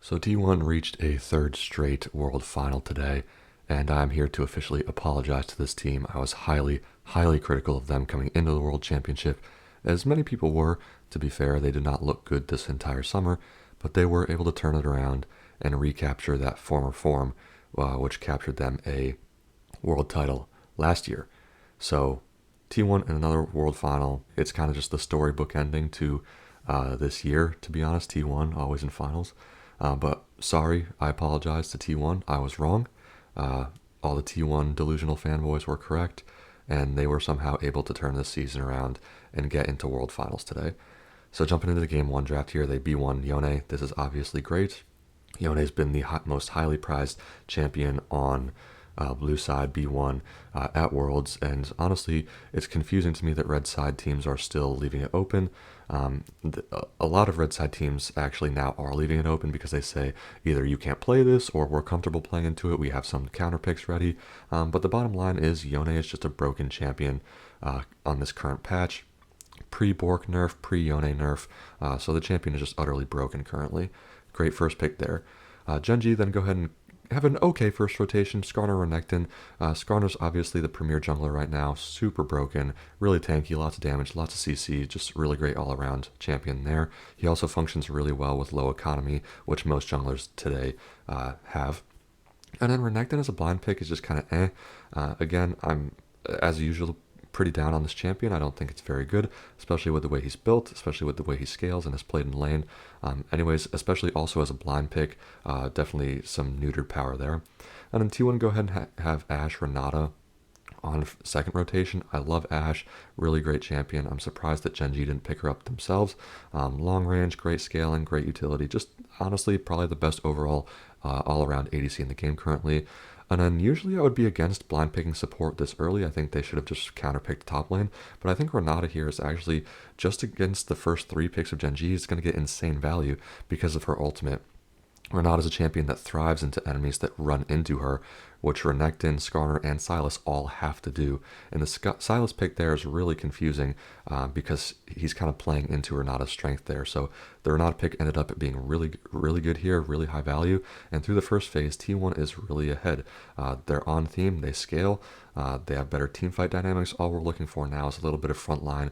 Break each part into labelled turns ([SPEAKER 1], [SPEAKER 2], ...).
[SPEAKER 1] So T1 reached a third straight World Final today, and I'm here to officially apologize to this team. I was highly critical of them coming into the World Championship, as many people were. To be fair, they did not look good this entire summer, but they were able to turn it around and recapture that former form, which captured them a world title last year. So T1 in another World Final. It's kind of just the storybook ending to this year, to be honest. T1 always in finals. But sorry, I apologize to T1. I was wrong. All the T1 delusional fanboys were correct, and they were somehow able to turn this season around and get into World Finals today. So jumping into the Game 1 draft here, they B1 Yone. This is obviously great. Yone's been the most highly prized champion on blue side B1 at Worlds, and honestly, it's confusing to me that red side teams are still leaving it open. A lot of red side teams actually now are leaving it open because they say either you can't play this or we're comfortable playing into it. We have some counter picks ready, but the bottom line is Yone is just a broken champion on this current patch. Pre-Bork nerf, pre-Yone nerf, so the champion is just utterly broken currently. Great first pick there. Genji then go ahead and have an okay first rotation. Skarner Renekton. Skarner's obviously the premier jungler right now. Super broken, really tanky, lots of damage, lots of CC, just really great all-around champion there. He also functions really well with low economy, which most junglers today have. And then Renekton as a blind pick is just kind of Again, I'm, as usual, pretty down on this champion. I don't think it's very good, especially with the way he's built, especially with the way he scales and has played in lane. Anyways, especially also as a blind pick, definitely some neutered power there. And then T1 go ahead and have Ashe Renata on second rotation. I love Ashe, really great champion. I'm surprised that Genji didn't pick her up themselves. Long range, great scaling, great utility. Just honestly, probably the best overall all-around ADC in the game currently. And then usually I would be against blind picking support this early. I think they should have just counterpicked top lane. But I think Renata here is actually just against the first three picks of Genji is going to get insane value because of her ultimate. Renata is a champion that thrives into enemies that run into her, which Renekton, Skarner, and Sylas all have to do. And the Sylas pick there is really confusing because he's kind of playing into Renata's strength there. So the Renata pick ended up being really good here, really high value. And through the first phase, T1 is really ahead. They're on theme, they scale, they have better teamfight dynamics. All we're looking for now is a little bit of front line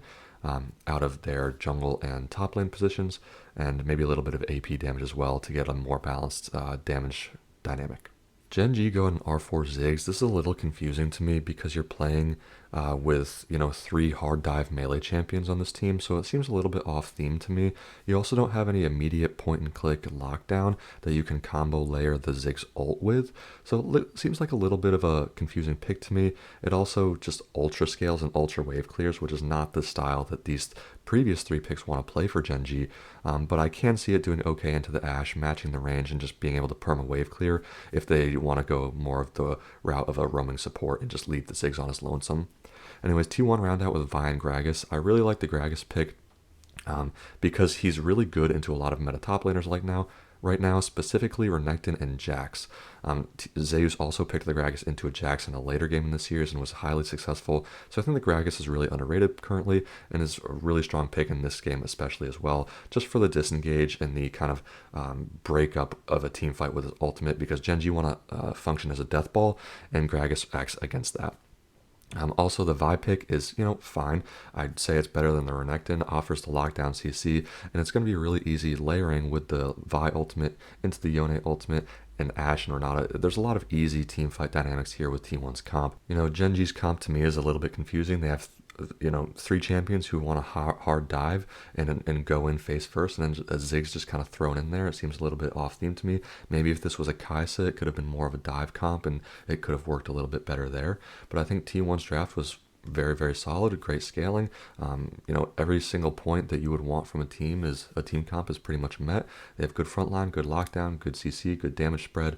[SPEAKER 1] out of their jungle and top lane positions, and maybe a little bit of AP damage as well to get a more balanced damage dynamic. Genji go and R4 Ziggs. This is a little confusing to me because you're playing with, three hard dive melee champions on this team, so it seems a little bit off theme to me. You also don't have any immediate point and click lockdown that you can combo layer the Ziggs ult with, so it seems like a little bit of a confusing pick to me. It also just ultra scales and ultra wave clears, which is not the style that these previous three picks want to play for Genji, but I can see it doing okay into the Ashe, matching the range and just being able to perma wave clear if they want to go more of the route of a roaming support and just leave the Ziggs on his lonesome. Anyways, T1 round out with Vi and Gragas. I really like the Gragas pick because he's really good into a lot of meta top laners right now, specifically Renekton and Jax. Zeus also picked the Gragas into a Jax in a later game in the series and was highly successful. So I think the Gragas is really underrated currently and is a really strong pick in this game especially as well, just for the disengage and the kind of breakup of a team fight with his ultimate, because Genji want to function as a death ball and Gragas acts against that. Also, the Vi pick is, fine. I'd say it's better than the Renekton, offers the lockdown CC, and it's going to be really easy layering with the Vi ultimate into the Yone ultimate and Ashe and Renata. There's a lot of easy team fight dynamics here with T1's comp. Genji's comp to me is a little bit confusing. They have three champions who want a hard dive and go in face first, and then a Ziggs just kind of thrown in there. It seems a little bit off theme to me. Maybe if this was a Kai'Sa, it could have been more of a dive comp, and it could have worked a little bit better there. But I think T1's draft was very solid, great scaling. Every single point that you would want from a team comp is pretty much met. They have good front line, good lockdown, good CC, good damage spread.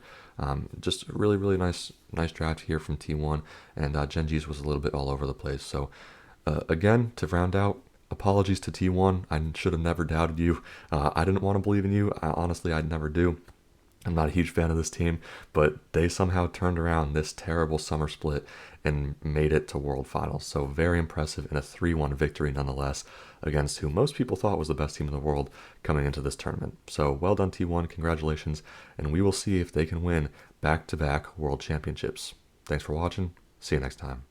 [SPEAKER 1] Just really nice draft here from T1, and Genji's was a little bit all over the place. So again, to round out, apologies to T1. I should have never doubted you. I didn't want to believe in you. Honestly, I'd never do. I'm not a huge fan of this team, but they somehow turned around this terrible summer split and made it to World Finals. So very impressive in a 3-1 victory nonetheless against who most people thought was the best team in the world coming into this tournament. So well done T1, congratulations, and we will see if they can win back-to-back World Championships. Thanks for watching. See you next time.